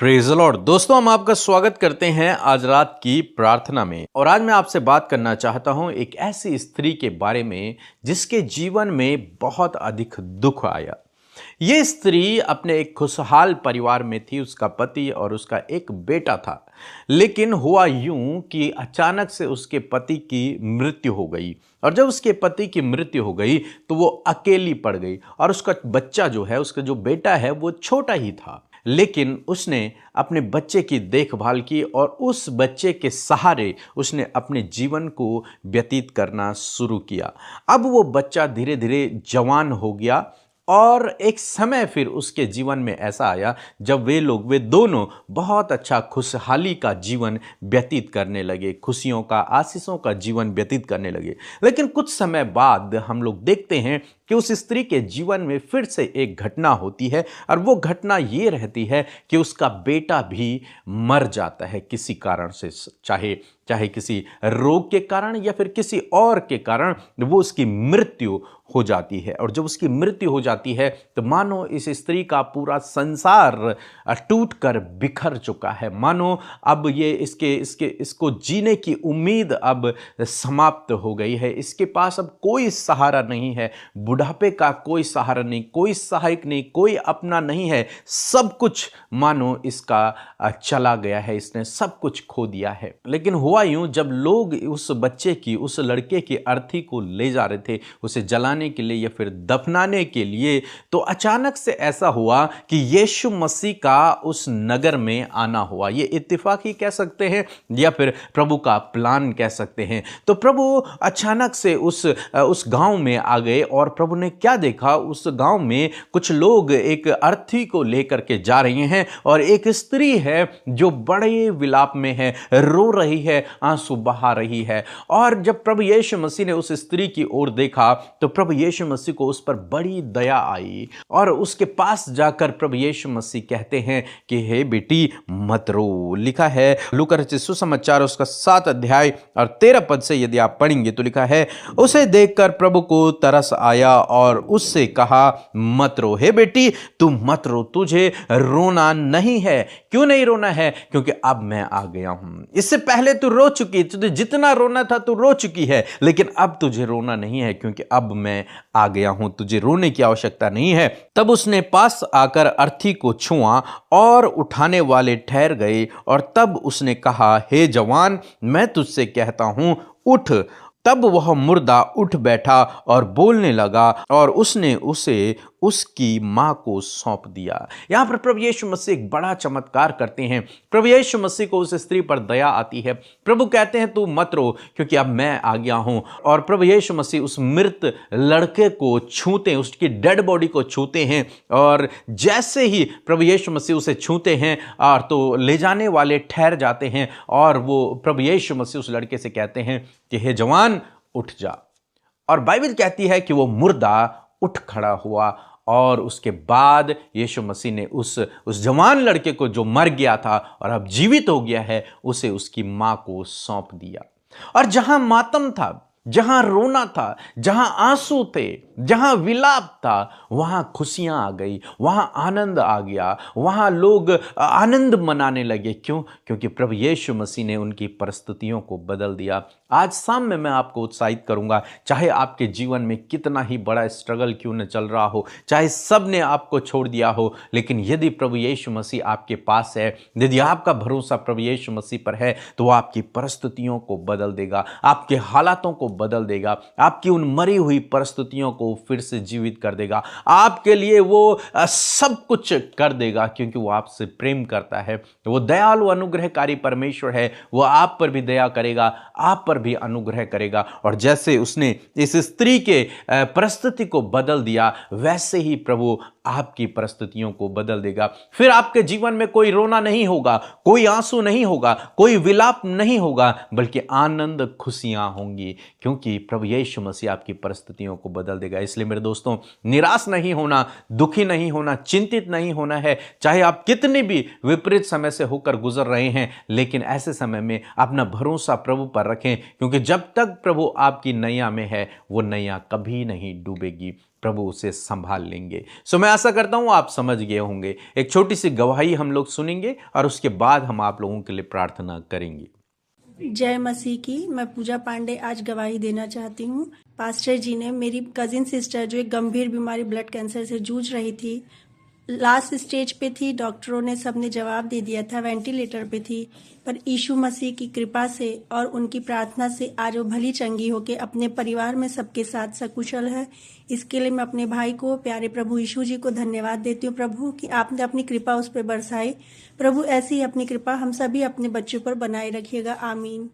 Praise the Lord. दोस्तों, हम आपका स्वागत करते हैं आज रात की प्रार्थना में। और आज मैं आपसे बात करना चाहता हूं एक ऐसी स्त्री के बारे में जिसके जीवन में बहुत अधिक दुख आया। ये स्त्री अपने एक खुशहाल परिवार में थी, उसका पति और उसका एक बेटा था। लेकिन हुआ यूं कि अचानक से उसके पति की मृत्यु हो गई। और जब उसके पति की मृत्यु हो गई तो वो अकेली पड़ गई और उसका बच्चा जो है, उसका जो बेटा है, वो छोटा ही था। लेकिन उसने अपने बच्चे की देखभाल की और उस बच्चे के सहारे उसने अपने जीवन को व्यतीत करना शुरू किया। अब वो बच्चा धीरे धीरे जवान हो गया और एक समय फिर उसके जीवन में ऐसा आया जब वे दोनों बहुत अच्छा खुशहाली का जीवन व्यतीत करने लगे, खुशियों का, आशीषों का जीवन व्यतीत करने लगे। लेकिन कुछ समय बाद हम लोग देखते हैं कि उस स्त्री के जीवन में फिर से एक घटना होती है और वो घटना ये रहती है कि उसका बेटा भी मर जाता है किसी कारण से, चाहे किसी रोग के कारण या फिर किसी और के कारण वो उसकी मृत्यु हो जाती है। और जब उसकी मृत्यु हो जाती है तो मानो इस स्त्री का पूरा संसार टूट कर बिखर चुका है। मानो अब ये इसको जीने की उम्मीद अब समाप्त हो गई है। इसके पास अब कोई सहारा नहीं है, बुढ़ापे का कोई सहारा नहीं, कोई सहायक नहीं, कोई अपना नहीं है। सब कुछ मानो इसका चला गया है, इसने सब कुछ खो दिया है। लेकिन हुआ यूं, जब लोग उस बच्चे की, उस लड़के की अर्थी को ले जा रहे थे उसे जलाने के लिए या फिर दफनाने के लिए, तो अचानक से ऐसा हुआ कि यीशु मसीह का उस नगर में आना हुआ। ये इत्तेफाक ही कह सकते हैं या फिर प्रभु का प्लान कह सकते हैं। तो प्रभु अचानक से उस गांव में आ गए और प्रभु ने क्या देखा, उस गांव में कुछ लोग एक अर्थी को लेकर के जा रहे हैं और एक स्त्री है जो बड़े विलाप में है, रो रही है, आंसू बहा रही है। और जब प्रभु यीशु मसीह ने उस स्त्री की ओर देखा तो प्रभु यीशु मसीह को उस पर बड़ी दया आई और उसके पास जाकर प्रभु यीशु मसीह कहते हैं कि हे बेटी मत रो। लिखा है लूका रचित सुसमाचार उसका 7 अध्याय और 13 पद से यदि आप पढ़ेंगे तो लिखा है, उसे देखकर प्रभु को तरस आया और उससे कहा मत रो, हे बेटी तू मत रो, तुझे रोना नहीं है। क्यों नहीं रोना है? क्योंकि अब मैं आ गया हूं। इससे पहले तू रो चुकी, तुझे जितना रोना था तू रो चुकी है, लेकिन अब तुझे रोना नहीं है क्योंकि अब मैं आ गया हूं, तुझे रोने की आवश्यकता नहीं है। तब उसने पास आकर अर्थी को छुआ और उठाने वाले ठहर गए और तब उसने कहा, हे जवान, मैं तुझसे कहता हूं उठ। तब वह मुर्दा उठ बैठा और बोलने लगा और उसने उसे उसकी मां को सौंप दिया। यहां पर प्रभु यीशु मसीह एक बड़ा चमत्कार करते हैं। प्रभु यीशु मसीह को उस स्त्री पर दया आती है। प्रभु कहते हैं तू मत रो क्योंकि अब मैं आ गया हूं। और प्रभु यीशु मसीह उस मृत लड़के को छूते हैं, उसकी डेड बॉडी को छूते हैं और जैसे ही प्रभु यीशु मसीह उसे छूते हैं और तो ले जाने वाले ठहर जाते हैं और वो प्रभु यीशु मसीह उस लड़के से कहते हैं कि हे जवान उठ जा। और बाइबल कहती है कि वो मुर्दा उठ खड़ा हुआ और उसके बाद यीशु मसीह ने उस जवान लड़के को जो मर गया था और अब जीवित हो गया है, उसे उसकी मां को सौंप दिया। और जहां मातम था, जहां रोना था, जहां आंसू थे, जहां विलाप था, वहां खुशियां आ गई, वहां आनंद आ गया, वहां लोग आनंद मनाने लगे। क्यों? क्योंकि प्रभु यीशु मसीह ने उनकी परिस्थितियों को बदल दिया। आज शाम में मैं आपको उत्साहित करूंगा, चाहे आपके जीवन में कितना ही बड़ा स्ट्रगल क्यों न चल रहा हो, चाहे सब ने आपको छोड़ दिया हो, लेकिन यदि प्रभु यीशु मसीह आपके पास है, यदि आपका भरोसा प्रभु यीशु मसीह पर है, तो वो आपकी परिस्थितियों को बदल देगा, आपके हालातों को बदल देगा, आपकी उन मरी हुई परिस्थितियों को फिर से जीवित कर देगा, आपके लिए वो सब कुछ कर देगा क्योंकि वो आपसे प्रेम करता है। वो दयालु अनुग्रहकारी परमेश्वर है। वो आप पर भी दया करेगा, आप पर भी अनुग्रह करेगा। और जैसे उसने इस स्त्री के परिस्थिति को बदल दिया, वैसे ही प्रभु आपकी परिस्थितियों को बदल देगा। फिर आपके जीवन में कोई रोना नहीं होगा, कोई आंसू नहीं होगा, कोई विलाप नहीं होगा, बल्कि आनंद खुशियां होंगी क्योंकि प्रभु यीशु मसीह आपकी परिस्थितियों को बदल देगा। इसलिए मेरे दोस्तों, निराश नहीं होना, दुखी नहीं होना, चिंतित नहीं होना है। चाहे आप कितने भी विपरीत समय से होकर गुजर रहे हैं, लेकिन ऐसे समय में अपना भरोसा प्रभु पर रखें क्योंकि जब तक प्रभु आपकी नैया में है, वो नैया कभी नहीं डूबेगी। प्रभु उसे संभाल लेंगे। सो मैं आशा करता हूं आप समझ गए होंगे। एक छोटी सी गवाही हम लोग सुनेंगे और उसके बाद हम आप लोगों के लिए प्रार्थना करेंगे। जय मसीह की। मैं पूजा पांडे आज गवाही देना चाहती हूँ। पास्टर जी ने मेरी कजिन सिस्टर जो एक गंभीर बीमारी ब्लड कैंसर से जूझ रही थी, लास्ट स्टेज पे थी, डॉक्टरों ने सबने जवाब दे दिया था, वेंटिलेटर पे थी, पर यीशु मसीह की कृपा से और उनकी प्रार्थना से आज वो भली चंगी होके अपने परिवार में सबके साथ सकुशल है। इसके लिए मैं अपने भाई को, प्यारे प्रभु यीशु जी को धन्यवाद देती हूँ प्रभु कि आपने अपनी कृपा उस पर बरसाई। प्रभु ऐसी ही अपनी कृपा हम सभी अपने बच्चों पर बनाए रखिएगा। आमीन।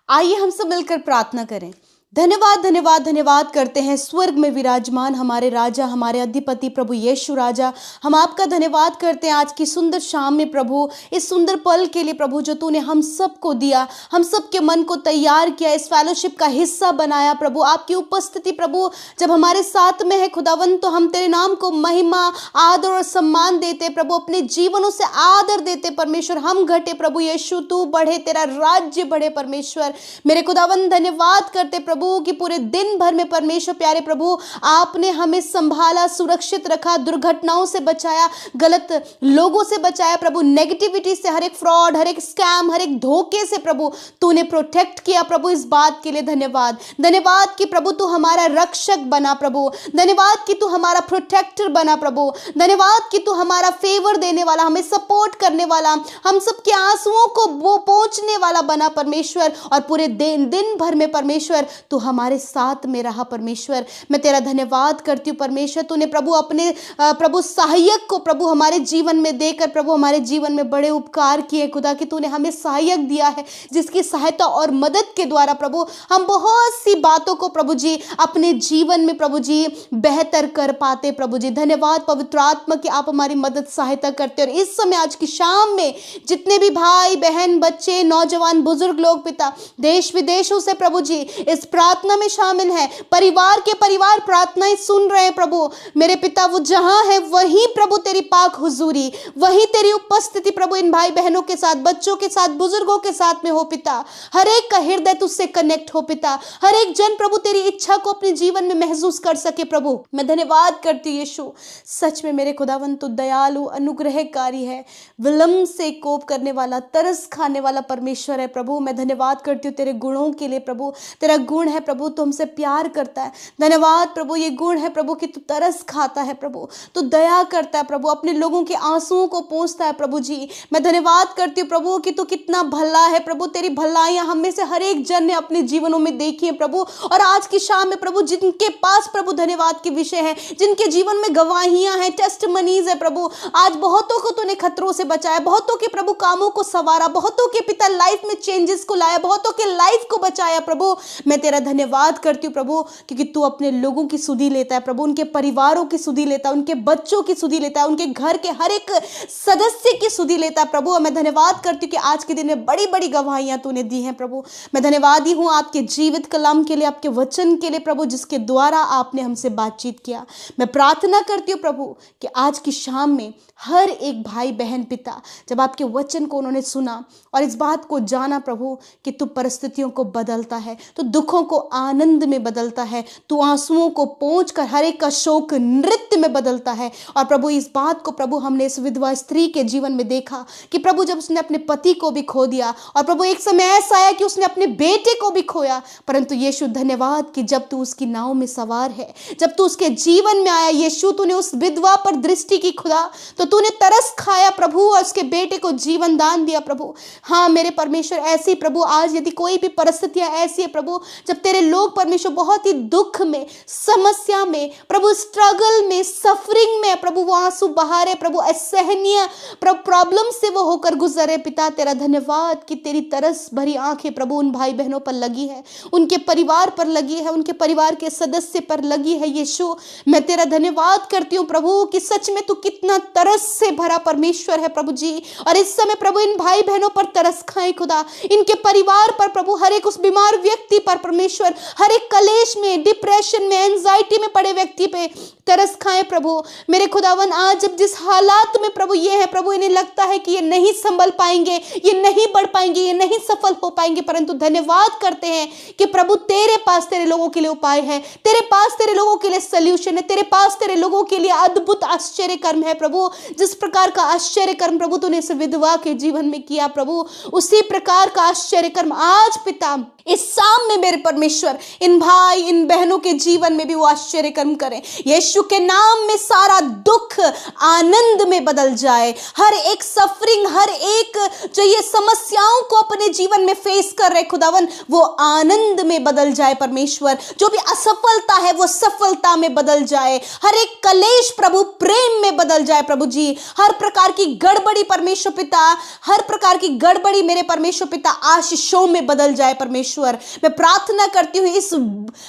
आइए हम सब मिलकर प्रार्थना करें। धन्यवाद धन्यवाद धन्यवाद करते हैं स्वर्ग में विराजमान हमारे राजा, हमारे अधिपति प्रभु यीशु राजा। हम आपका धन्यवाद करते हैं आज की सुंदर शाम में प्रभु, इस सुंदर पल के लिए प्रभु जो तूने हम सबको दिया, हम सबके मन को तैयार किया, इस फेलोशिप का हिस्सा बनाया प्रभु। आपकी उपस्थिति प्रभु जब हमारे साथ में है खुदावन, तो हम तेरे नाम को महिमा, आदर और सम्मान देते प्रभु, अपने जीवनों से आदर देते परमेश्वर। हम घटे प्रभु यीशु, तू बढ़े, तेरा राज्य बढ़े परमेश्वर। मेरे खुदावन धन्यवाद करते प्रभु कि पूरे दिन भर में परमेश्वर प्यारे प्रभु आपने हमें संभाला, सुरक्षित रखा, दुर्घटनाओं से बचाया, गलत लोगों से बचाया प्रभु, नेगेटिविटी से, हर एक फ्रॉड, हर एक स्कैम, हर एक धोखे से प्रभु तूने प्रोटेक्ट किया प्रभु। इस बात के लिए धन्यवाद। धन्यवाद कि प्रभु तू हमारा रक्षक बना प्रभु, धन्यवाद कि तू हमारा प्रोटेक्टर बना प्रभु, धन्यवाद कि तू हमारा फेवर देने वाला, हमें सपोर्ट करने वाला, हम सबके आंसुओं को वो पहुंचने वाला बना परमेश्वर। और पूरे दिन भर में परमेश्वर तू हमारे साथ में रहा परमेश्वर। मैं तेरा धन्यवाद करती हूँ परमेश्वर। तूने प्रभु अपने प्रभु सहायक को प्रभु हमारे जीवन में देकर प्रभु हमारे जीवन में बड़े उपकार किए खुदा, कि तूने हमें सहायक दिया है जिसकी सहायता और मदद के द्वारा प्रभु हम बहुत सी बातों को प्रभु जी अपने जीवन में प्रभु जी बेहतर कर पाते प्रभु जी। धन्यवाद पवित्र आत्मा की आप हमारी मदद सहायता करते। और इस समय आज की शाम में जितने भी भाई बहन, बच्चे, नौजवान, बुजुर्ग लोग पिता देश विदेशों से प्रभु जी इस प्रार्थना में शामिल है, परिवार के परिवार प्रार्थनाएं सुन रहे हैं प्रभु मेरे पिता, वो जहां है वहीं प्रभु तेरी पाक हुजूरी, वहीं तेरी उपस्थिति प्रभु इन भाई बहनों के साथ, बच्चों के साथ, बुजुर्गों के साथ में हो पिता। हर एक का हृदय तुझसे कनेक्ट हो पिता, हर एक जन प्रभु तेरी इच्छा को अपने जीवन में महसूस कर सके प्रभु। मैं धन्यवाद करती हूँ यीशु, सच में मेरे खुदावन तू दयालु, अनुग्रहकारी है, विलंब से कोप करने वाला, तरस खाने वाला परमेश्वर है प्रभु। मैं धन्यवाद करती हूँ तेरे गुणों के लिए प्रभु। तेरा गुण है प्रभु तू हमसे प्यार करता है। धन्यवाद प्रभु, ये गुण है प्रभु कि तू तरस खाता है प्रभु, तू दया करता है प्रभु, अपने लोगों के आंसुओं को पोंछता है प्रभु जी। मैं धन्यवाद करती हूँ प्रभु कि तू कितना भला है प्रभु। तेरी भलाइयां हम में से हर एक जन ने अपने जीवनों में देखी है प्रभु। और आज की शाम में प्रभु जिनके पास प्रभु धन्यवाद के विषय है, जिनके जीवन में गवाहियां हैं, टेस्टमनीज है प्रभु, आज बहुतों को तूने खतरों से बचाया, बहुतों के प्रभु कामों को संवारा, बहुतों के पिता लाइफ में चेंजेस को लाया, बहुतों के लाइफ को बचाया प्रभु। मैं तेरा धन्यवाद करती हूँ प्रभु क्योंकि तू अपने लोगों की सुधि लेता है प्रभु, उनके परिवारों की सुधि लेता है, उनके बच्चों की सुधि लेता है, उनके घर के हर एक सदस्य की सुधि लेता है प्रभु। मैं धन्यवाद करती हूँ कि आज के दिन में बड़ी बड़ी गवाहियां तूने दी हैं प्रभु। मैं धन्यवादी हूँ आपके जीवित कलाम के लिए, आपके वचन के लिए प्रभु, जिसके द्वारा आपने हमसे बातचीत किया। मैं प्रार्थना करती हूँ प्रभु कि आज की शाम में हर एक भाई बहन पिता जब आपके वचन को उन्होंने सुना और इस बात को जाना प्रभु कि तू परिस्थितियों को बदलता है, तू दुखों को आनंद में बदलता है, तू आंसुओं को पोंछ कर हर एक का शोक नृत्य में बदलता है। और प्रभु इस बात को प्रभु हमने इस विधवा स्त्री के जीवन में देखा कि प्रभु जब उसने अपने पति को भी खो दिया और प्रभु एक समय ऐसा आया कि उसने अपने बेटे को भी खोया, परंतु यीशु धन्यवाद कि जब तू उसकी नाव में सवार है, जब तू उसके जीवन में आया यीशु, तूने उस विधवा पर दृष्टि की खुदा, तो तूने तरस खाया प्रभु और उसके बेटे को जीवन दान दिया प्रभु। हाँ मेरे परमेश्वर, ऐसी प्रभु आज यदि कोई भी परिस्थितियां ऐसी है प्रभु जब तेरे लोग परमेश्वर बहुत ही दुख में, समस्या में प्रभु, स्ट्रगल में, सफरिंग में प्रभु वो आंसू बहा रहे प्रभु, असहनीय प्रॉब्लम से वो होकर गुजरे पिता, तेरा धन्यवाद कि तेरी तरस भरी आंखें प्रभु उन भाई बहनों पर लगी है, उनके परिवार पर लगी है, उनके परिवार के सदस्य पर लगी है यीशु। मैं तेरा धन्यवाद करती हूँ प्रभु कि सच में तू कितना तरस से भरा परमेश्वर है प्रभु जी। और इस समय प्रभु इन भाई बहनों पर तरस खाए खुदा, इनके परिवार पर प्रभु, हर एक उस बीमार व्यक्ति पर परमेश्वर हर एक कलेश में, डिप्रेशन में, एंजाइटी में पड़े व्यक्ति पे तरस खाएं प्रभु। मेरे खुदावन आज जब जिस हालात में प्रभु ये है प्रभु, इन्हें लगता है कि ये नहीं संभल पाएंगे, ये नहीं बढ़ पाएंगे, ये नहीं सफल हो पाएंगे, परंतु धन्यवाद करते हैं कि प्रभु तेरे पास तेरे लोगों के लिए उपाय है, तेरे पास तेरे लोगों के लिए सल्यूशन है, तेरे पास तेरे लोगों के लिए अद्भुत आश्चर्य कर्म है प्रभु। जिस प्रकार का आश्चर्य कर्म प्रभु तूने इस विधवा के जीवन में किया प्रभु, उसी प्रकार का आश्चर्य कर्म आज पिता इस शाम में मेरे परमेश्वर इन भाई इन बहनों के जीवन में भी वो आश्चर्य कर्म करें। यीशु के नाम में सारा दुख आनंद में बदल जाए, हर एक सफरिंग, हर एक जो ये समस्याओं को अपने जीवन में फेस कर रहे खुदावन, वो आनंद में बदल जाए परमेश्वर। जो भी असफलता है वो सफलता में बदल जाए, हर एक कलेश प्रभु प्रेम में बदल जाए प्रभु जी। हर प्रकार की गड़बड़ी परमेश्वर पिता, हर प्रकार की गड़बड़ी मेरे परमेश्वर पिता आशीषों में बदल जाए परमेश्वर। मैं प्रार्थना करती हूँ इस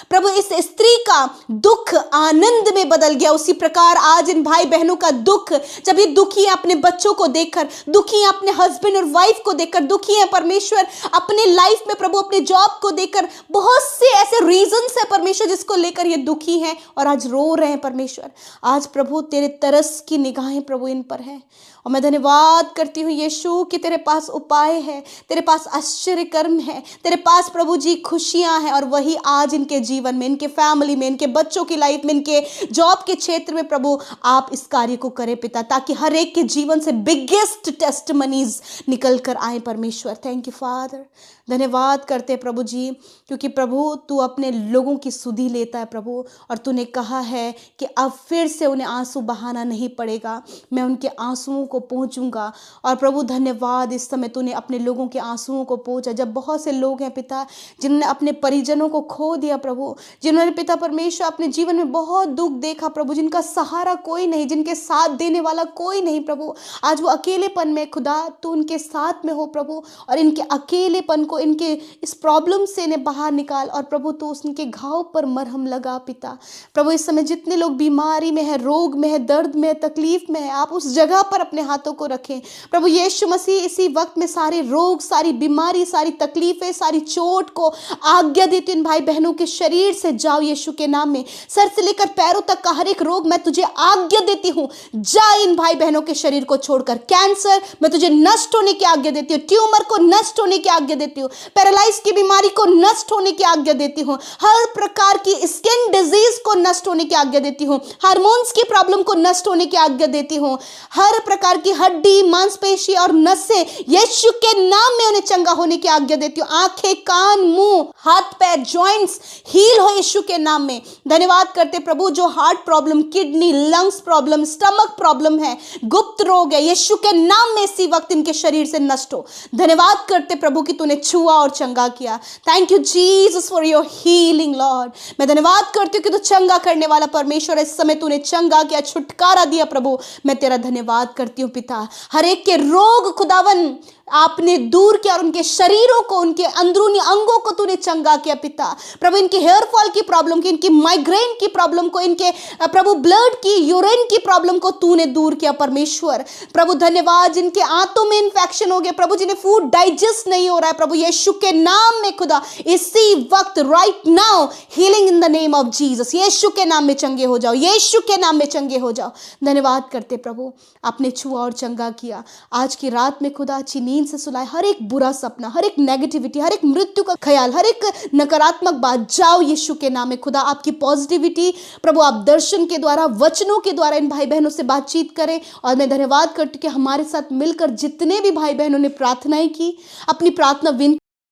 प्रभु इस स्त्री का दुख आनंद में बदल गया, उसी प्रकार आज इन भाई बहनों का दुख, जब ये दुखी है अपने बच्चों को देखकर, दुखी है अपने हस्बैंड और वाइफ को देखकर, दुखी है परमेश्वर अपने लाइफ में प्रभु अपने जॉब को देखकर, बहुत से ऐसे रीजंस है परमेश्वर जिसको लेकर ये दुखी हैं और आज रो रहे हैं परमेश्वर। आज प्रभु तेरे तरस की निगाहें प्रभु इन पर है और मैं धन्यवाद करती हूँ यीशु कि तेरे पास उपाय है, तेरे पास आश्चर्य कर्म है, तेरे पास प्रभु जी खुशियां हैं और वही आज इनके जीवन में, इनके फैमिली में, इनके बच्चों की लाइफ में, इनके जॉब के क्षेत्र में प्रभु आप इस कार्य को करें पिता, ताकि हर एक के जीवन से बिगेस्ट टेस्टमनीज निकल कर आए परमेश्वर। Thank you father. धन्यवाद करते हैं प्रभु जी, क्योंकि प्रभु तू अपने लोगों की सुधि लेता है प्रभु, और तूने कहा है कि अब फिर से उन्हें आंसू बहाना नहीं पड़ेगा, मैं उनके आंसुओं को पहुंचूंगा। और प्रभु धन्यवाद, इस समय तूने अपने लोगों के आंसुओं को पहुंचा। जब बहुत से लोग हैं पिता जिन्होंने अपने परिजनों को खो दिया प्रभु, जिन्होंने पिता परमेश्वर अपने जीवन में बहुत दुख देखा प्रभु, जिनका सहारा कोई नहीं, जिनके साथ देने वाला कोई नहीं प्रभु, आज वो अकेलेपन में खुदा तू उनके साथ में हो प्रभु, और इनके अकेलेपन को, इनके इस प्रॉब्लम से इन्हें बाहर निकाल, और प्रभु तू उनके घाव पर मरहम लगा पिता। प्रभु इस समय जितने लोग बीमारी में है, रोग में है, दर्द में है, तकलीफ में है, आप उस जगह पर अपने हाथों को रखें प्रभु यीशु मसीह। इसी वक्त में सारे रोग, सारी बीमारी, सारी तकलीफें, सारी चोट को आज्ञा देती इन भाई बहनों के शरीर से जाओ यीशु के नाम में। सर से लेकर पैरों तक का हर एक रोग मैं तुझे आज्ञा देती हूँ, जा इन भाई बहनों के शरीर को छोड़कर। कैंसर मैं तुझे नष्ट होने की आज्ञा देती हूँ, ट्यूमर को नष्ट होने की आज्ञा देती हूँ, पैरालाइज की बीमारी को नष्ट होने की आज्ञा देती हूँ, हर प्रकार की स्किन डिजीज को नष्ट होने की आज्ञा देती हूँ, हार्मोन्स की प्रॉब्लम को नष्ट होने की आज्ञा देती हूँ, हर प्रकार की हड्डी, मांसपेशी और नसें यीशु के नाम में उन्हें चंगा होने की आज्ञा देती हूँ। आंखें, कान, मुंह, हाथ पैर, जॉइंट्स हील हो यीशु के नाम में। धन्यवाद करते प्रभु, जो heart problem, kidney, lungs problem, stomach problem है, गुप्त रोग है, यीशु के नाम में इसी वक्त इनके शरीर से नष्ट हो। धन्यवाद करते प्रभु कि तूने छुआ और चंगा किया। Thank you Jesus for your healing Lord. मैं धन्यवाद करती हूँ कि तू चंगा करने वाला परमेश्वर, इस समय तूने चंगा किया, छुटकारा दिया प्रभु। मैं तेरा धन्यवाद करती हूँ पिता। हर एक के रोग खुदावन आपने दूर किया और उनके शरीरों को, उनके अंदरूनी अंगों को तूने चंगा किया पिता। प्रभु इनके हेयर फॉल की प्रॉब्लम की, इनकी माइग्रेन की प्रॉब्लम को, इनके प्रभु ब्लड की, यूरिन की प्रॉब्लम को तूने दूर किया परमेश्वर। प्रभु धन्यवाद, जिनके आंतों में इन्फेक्शन हो गया प्रभु, जिन्हें फूड डाइजेस्ट नहीं हो रहा है प्रभु यीशु के नाम में खुदा इसी वक्त right now healing in the name of Jesus. यीशु के नाम में चंगे हो जाओ, यीशु के नाम में चंगे हो जाओ। धन्यवाद करते प्रभु, आपने छुआ और चंगा किया। आज की रात में खुदा अच्छी नींद से सुलाए हर एक बुरा सपना, हर एक नेगेटिविटी, हर एक मृत्यु का ख्याल, हर एक नकारात्मक बात जाओ यीशु के नाम में। खुदा आपकी पॉजिटिविटी प्रभु आप दर्शन के द्वारा, वचनों के द्वारा इन भाई बहनों से बातचीत करें। और मैं धन्यवाद करती हूँ कि हमारे साथ मिलकर जितने भी भाई बहनों ने प्रार्थनाएं की, अपनी प्रार्थना विनती